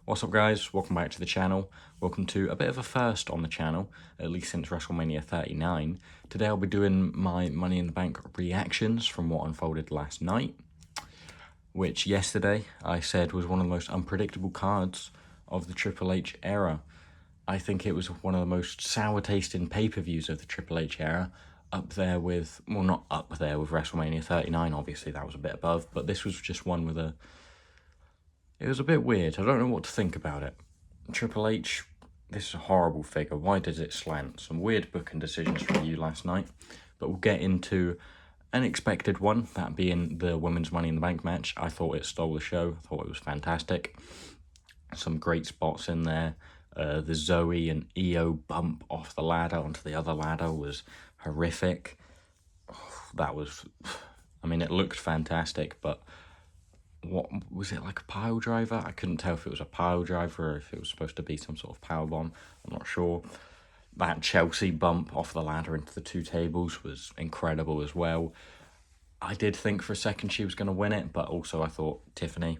What's up guys, welcome back to the channel. Welcome to a bit of a first on the channel, at least since WrestleMania 39. Today I'll be doing my Money in the Bank reactions from what unfolded last night, which yesterday I said was one of the most unpredictable cards of the Triple H era. I think it was one of the most sour-tasting pay-per-views of the Triple H era, up there with, well, not up there with WrestleMania 39, obviously that was a bit above, but this was just one with a... It was a bit weird. I don't know what to think about it. Triple H, this is a horrible figure. Why does it slant? Some weird booking decisions from you last night, but we'll get into an expected one, that being the Women's Money in the Bank match. I thought it stole the show. I thought it was fantastic. Some great spots in there. The Zoe and Io bump off the ladder onto the other ladder was horrific. That was, I mean, it looked fantastic, but what was it, like a pile driver? I couldn't tell if it was a pile driver or if it was supposed to be some sort of power bomb. I'm not sure. That Chelsea bump off the ladder into the two tables was incredible as well. I did think for a second she was going to win it, but also I thought Tiffany,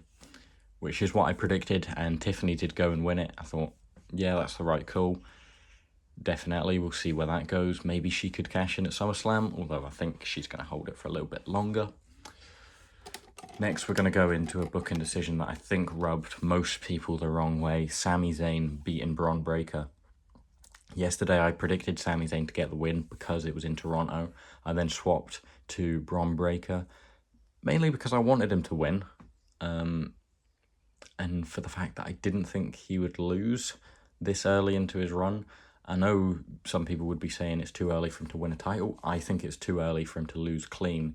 which is what I predicted, and Tiffany did go and win it. I thought, yeah, that's the right call. Definitely, we'll see where that goes. Maybe she could cash in at SummerSlam, although I think she's going to hold it for a little bit longer. Next, we're going to go into a booking decision that I think rubbed most people the wrong way. Sami Zayn beating Bron Breakker. Yesterday, I predicted Sami Zayn to get the win because it was in Toronto. I then swapped to Bron Breakker, mainly because I wanted him to win, and for the fact that I didn't think he would lose this early into his run. I know some people would be saying it's too early for him to win a title. I think it's too early for him to lose clean.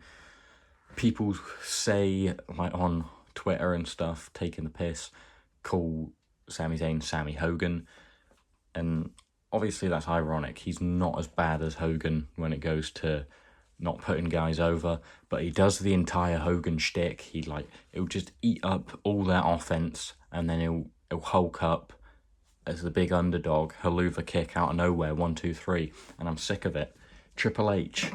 People say, like on Twitter and stuff, taking the piss, call Sami Zayn Sammy Hogan, and obviously that's ironic. He's not as bad as Hogan when it goes to not putting guys over, but he does the entire Hogan shtick. He'll just eat up all their offense, and then he'll hulk up as the big underdog, haluva kick out of nowhere, 1, 2, 3, and I'm sick of it. Triple H,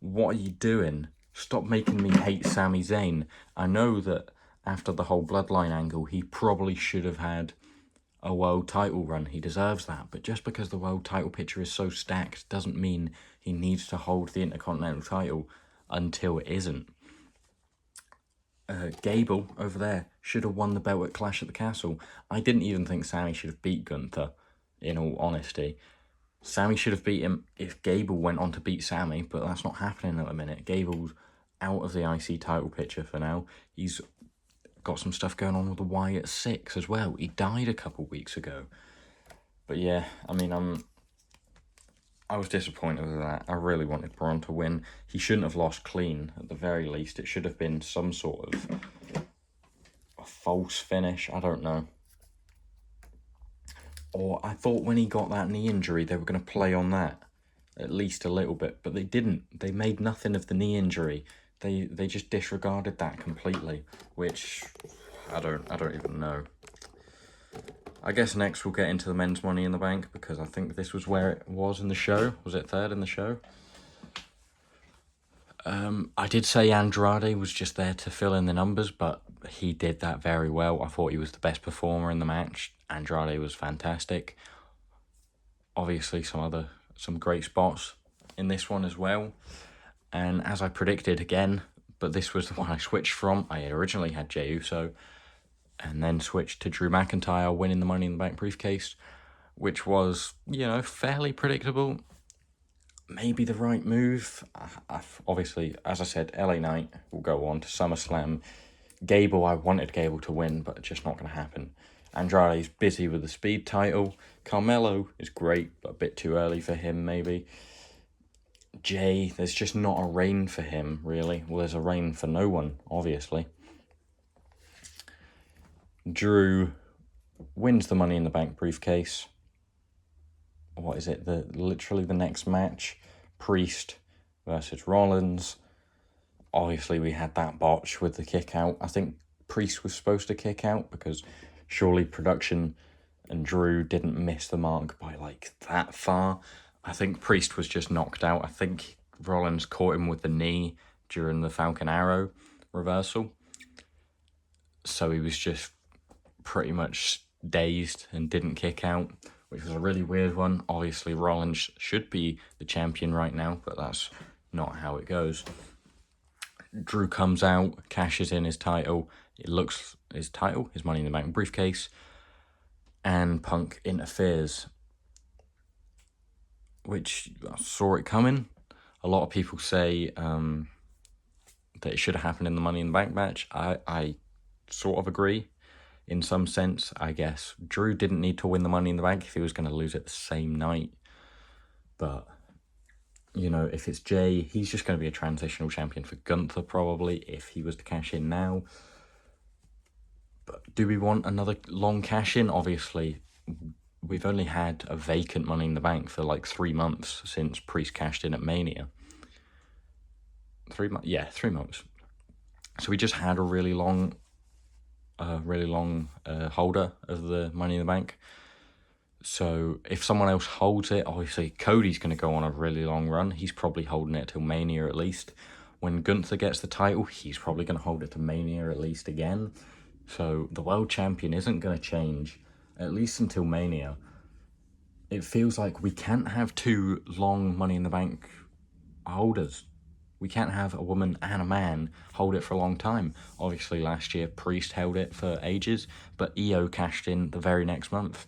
what are you doing? Stop making me hate Sami Zayn. I know that after the whole bloodline angle, he probably should have had a world title run. He deserves that. But just because the world title picture is so stacked doesn't mean he needs to hold the Intercontinental title until it isn't. Gable over there should have won the belt at Clash at the Castle. I didn't even think Sami should have beat Gunther, in all honesty. Sami should have beat him if Gable went on to beat Sami, but that's not happening at the minute. Gable's out of the IC title picture for now. He's got some stuff going on with the Wyatt 6 as well. He died a couple weeks ago. But yeah, I mean, I was disappointed with that. I really wanted Braun to win. He shouldn't have lost clean, at the very least. It should have been some sort of a false finish. I don't know. Or I thought when he got that knee injury, they were going to play on that at least a little bit, but they didn't. They made nothing of the knee injury. They just disregarded that completely, which I don't even know. I guess next we'll get into the men's Money in the Bank, because I think this was where it was in the show. Was it third in the show? I did say Andrade was just there to fill in the numbers, but he did that very well. I thought he was the best performer in the match. Andrade was fantastic. Obviously, some great spots in this one as well. And as I predicted again, but this was the one I switched from. I originally had Jey Uso, and then switched to Drew McIntyre winning the Money in the Bank briefcase, which was, fairly predictable. Maybe the right move. Obviously, as I said, LA Knight will go on to SummerSlam. Gable, I wanted Gable to win, but it's just not going to happen. Andrade's busy with the Speed title. Carmelo is great, but a bit too early for him, maybe. Jay, there's just not a reign for him, really. Well, there's a reign for no one, obviously. Drew wins the Money in the Bank briefcase. What is it? Literally the next match, Priest versus Rollins. Obviously, we had that botch with the kick out. I think Priest was supposed to kick out because surely production and Drew didn't miss the mark by like that far. I think Priest was just knocked out. I think Rollins caught him with the knee during the Falcon Arrow reversal. So he was just pretty much dazed and didn't kick out, which was a really weird one. Obviously, Rollins should be the champion right now, but that's not how it goes. Drew comes out, cashes in his title. It looks his Money in the Bank briefcase, and Punk interferes, which I saw it coming. A lot of people say that it should have happened in the Money in the Bank match. I sort of agree in some sense. I guess Drew didn't need to win the Money in the Bank if he was going to lose it the same night. But, you know, if it's Jay, he's just going to be a transitional champion for Gunther probably if he was to cash in now. But do we want another long cash in? Obviously, we've only had a vacant Money in the Bank for like 3 months since Priest cashed in at Mania. 3 months? Yeah, 3 months. So we just had a really long holder of the Money in the Bank. So if someone else holds it, obviously Cody's going to go on a really long run. He's probably holding it till Mania at least. When Gunther gets the title, he's probably going to hold it to Mania at least again. So the world champion isn't going to change, at least until Mania. It feels like we can't have 2 long Money in the Bank holders. We can't have a woman and a man hold it for a long time. Obviously, last year, Priest held it for ages, but Io cashed in the very next month.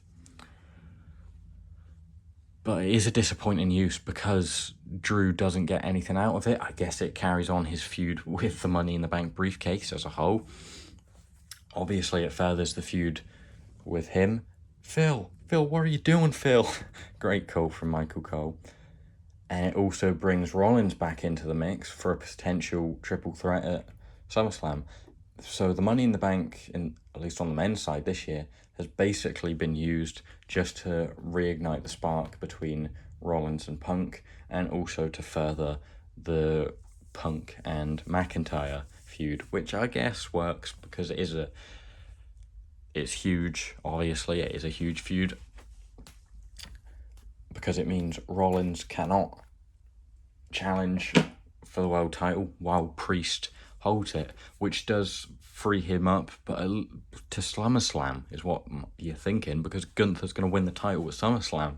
But it is a disappointing use because Drew doesn't get anything out of it. I guess it carries on his feud with the Money in the Bank briefcase as a whole. Obviously, it furthers the feud with him. Phil, what are you doing, Phil? Great call from Michael Cole. And it also brings Rollins back into the mix for a potential triple threat at SummerSlam. So the Money in the Bank, at least on the men's side this year, has basically been used just to reignite the spark between Rollins and Punk, and also to further the Punk and McIntyre feud, which I guess works because it's huge. Obviously, it is a huge feud because it means Rollins cannot challenge for the world title while Priest holds it, which does free him up, but to SummerSlam is what you're thinking, because Gunther's going to win the title at SummerSlam.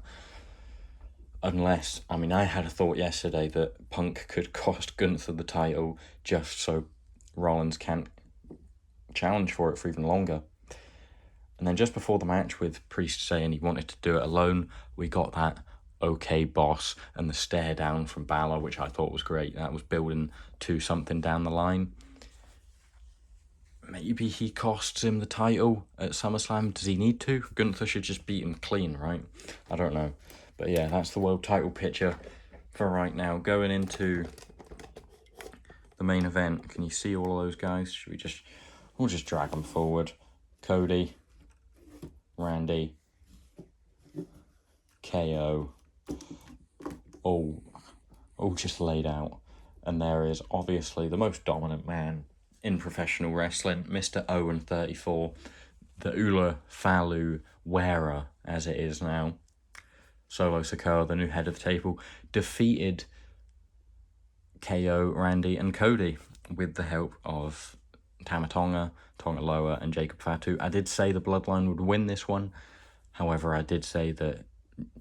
Unless, I had a thought yesterday that Punk could cost Gunther the title just so Rollins can't challenge for it for even longer. And then just before the match, with Priest saying he wanted to do it alone, we got that "okay, boss" and the stare down from Balor, which I thought was great. That was building to something down the line. Maybe he costs him the title at SummerSlam. Does he need to? Gunther should just beat him clean, right? I don't know. But yeah, that's the world title picture for right now. Going into the main event, can you see all of those guys? We'll just drag them forward. Cody, Randy, KO, all just laid out. And there is obviously the most dominant man in professional wrestling, Mr. Owen 34, the Ula Falu wearer, as it is now. Solo Sikoa, the new head of the table, defeated KO, Randy, and Cody with the help of Tama Tonga, Tonga Loa, and Jacob Fatu. I did say the Bloodline would win this one. However, I did say that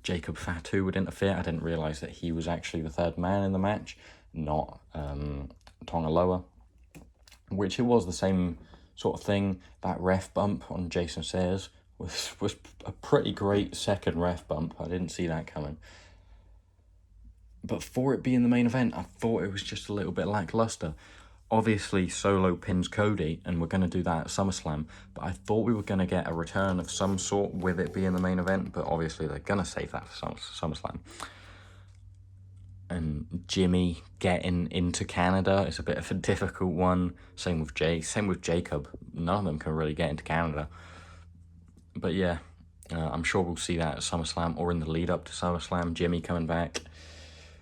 Jacob Fatu would interfere. I didn't realise that he was actually the third man in the match, not Tonga Loa, which it was the same sort of thing. That ref bump on Jason Sayers was a pretty great second ref bump. I didn't see that coming. But for it being the main event, I thought it was just a little bit lackluster. Obviously, Solo pins Cody, and we're going to do that at SummerSlam, but I thought we were going to get a return of some sort with it being the main event, but obviously they're going to save that for SummerSlam. And Jimmy getting into Canada is a bit of a difficult one. Same with Jacob. None of them can really get into Canada. But yeah, I'm sure we'll see that at SummerSlam or in the lead up to SummerSlam. Jimmy coming back,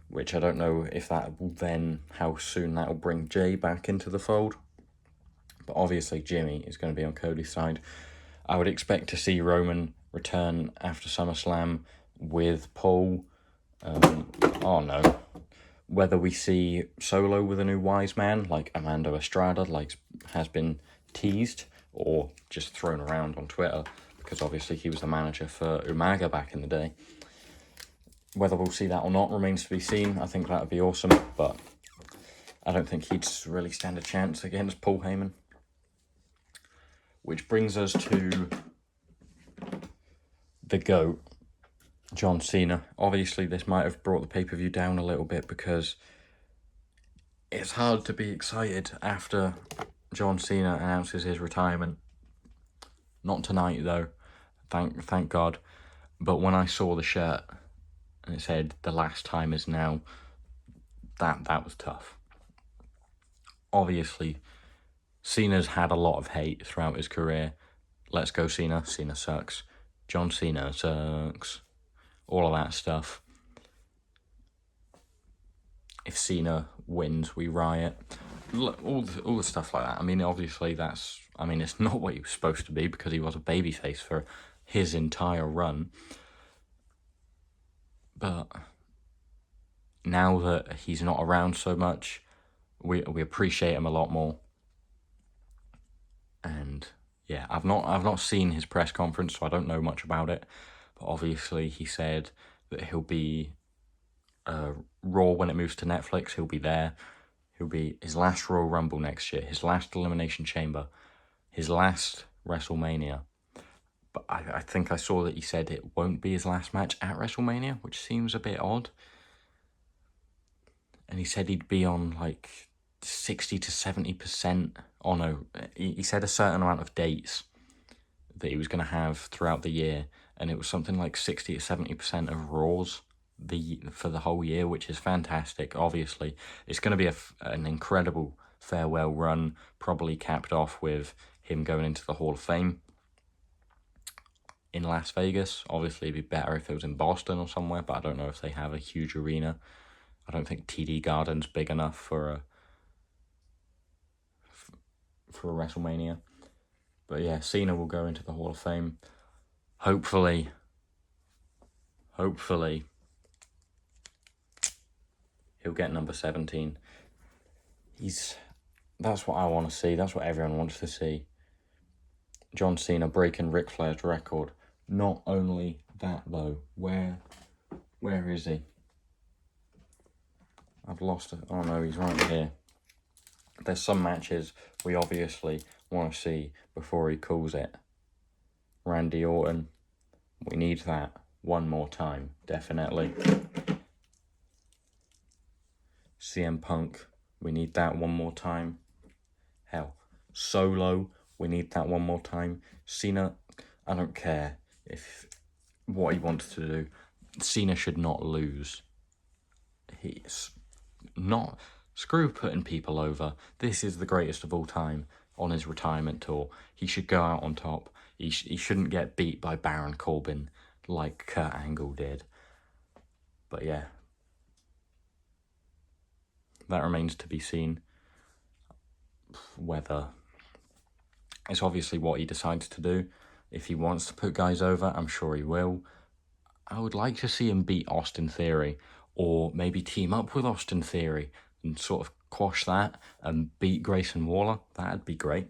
which I don't know if that will then, how soon that will bring Jay back into the fold. But obviously Jimmy is going to be on Cody's side. I would expect to see Roman return after SummerSlam with Paul. Whether we see Solo with a new wise man like Amando Estrada, like has been teased, or just thrown around on Twitter, because obviously he was the manager for Umaga back in the day. Whether we'll see that or not remains to be seen. I think that would be awesome, but I don't think he'd really stand a chance against Paul Heyman. Which brings us to the GOAT, John Cena. Obviously, this might have brought the pay-per-view down a little bit, because it's hard to be excited after John Cena announces his retirement. Not tonight, though. Thank God. But when I saw the shirt and it said "the last time is now," that was tough. Obviously, Cena's had a lot of hate throughout his career. Let's go Cena. Cena sucks. John Cena sucks. All of that stuff. If Cena wins, we riot. All the stuff like that. I mean, obviously it's not what he was supposed to be, because he was a babyface for his entire run. But now that he's not around so much, we appreciate him a lot more. And yeah, I've not seen his press conference, so I don't know much about it. But obviously, he said that he'll be Raw when it moves to Netflix. He'll be there. He'll be his last Royal Rumble next year, his last Elimination Chamber, his last WrestleMania. But I think I saw that he said it won't be his last match at WrestleMania, which seems a bit odd. And he said he'd be on like 60 to 70% on he said a certain amount of dates that he was going to have throughout the year, and it was something like 60 to 70% of Raws for the whole year, which is fantastic. Obviously, it's going to be an incredible farewell run, probably capped off with him going into the Hall of Fame in Las Vegas. Obviously, it'd be better if it was in Boston or somewhere, but I don't know if they have a huge arena. I don't think TD Garden's big enough for a WrestleMania. But yeah, Cena will go into the Hall of Fame. Hopefully, he'll get number 17. That's what I want to see. That's what everyone wants to see. John Cena breaking Ric Flair's record. Not only that, though. Where is he? I've lost it. Oh no, he's right here. There's some matches we obviously want to see before he calls it. Randy Orton. We need that one more time, definitely. CM Punk. We need that one more time. Hell, Solo. We need that one more time. Cena. I don't care what he wants to do. Cena should not lose. He's not... Screw putting people over. This is the greatest of all time on his retirement tour. He should go out on top. He shouldn't get beat by Baron Corbin like Kurt Angle did. But yeah, that remains to be seen. Whether it's obviously what he decides to do. If he wants to put guys over, I'm sure he will. I would like to see him beat Austin Theory, or maybe team up with Austin Theory and sort of quash that and beat Grayson Waller. That'd be great.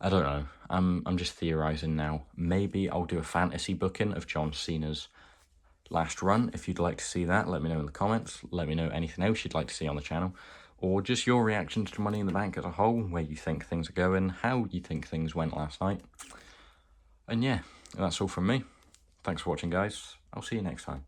I don't know. I'm just theorizing now. Maybe I'll do a fantasy booking of John Cena's last run. If you'd like to see that, let me know in the comments. Let me know anything else you'd like to see on the channel, or just your reactions to Money in the Bank as a whole, where you think things are going, how you think things went last night. And yeah, that's all from me. Thanks for watching, guys. I'll see you next time.